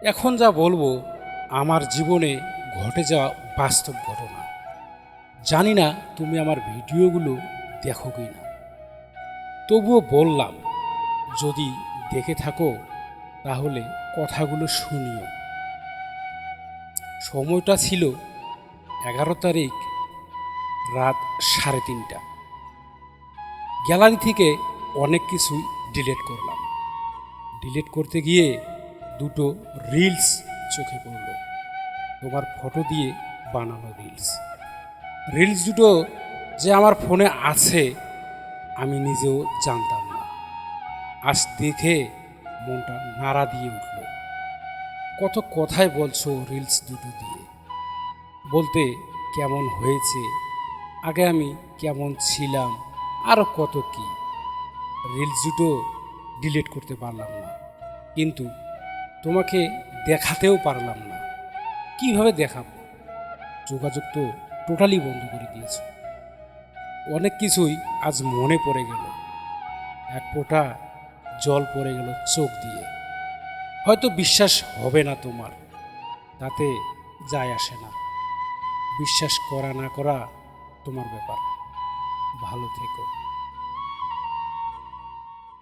এখন যা বলবো আমার জীবনে ঘটে যাওয়া বাস্তব ঘটনা। জানি না তুমি আমার ভিডিওগুলো দেখো কি না, তবুও বললাম, যদি দেখে থাকো তাহলে কথাগুলো শুনিও। সময়টা ছিল 11 তারিখ, রাত 3:30। গ্যালারি থেকে অনেক কিছুই ডিলিট করলাম। ডিলিট করতে গিয়ে দুটো রিলস চোখে পড়ল, তোমার ফটো দিয়ে বানানো রিলস। রিলস দুটো যে আমার ফোনে আছে আমি নিজেও জানতাম না। আজ দেখে মনটা নাড়া দিয়ে উঠল। কত কথাই বলছো রিলস দুটো দিয়ে, বলতে কেমন হয়েছে, আগে আমি কেমন ছিলাম, আরও কত কি। রিলস দুটো ডিলিট করতে পারলাম না, কিন্তু তোমাকে দেখাতেও পারলাম না। কিভাবে দেখাবো? যোগাযোগ তো টোটালি বন্ধ করে দিয়েছো। অনেক কিছুই আজ মনে পড়ে গেল, এক ফোঁটা জল পড়ে গেল চোখ দিয়ে। হয়তো বিশ্বাস হবে না তোমার, তাতে যায় আসে না। বিশ্বাস করা না করা তোমার ব্যাপার। ভালো থেকো।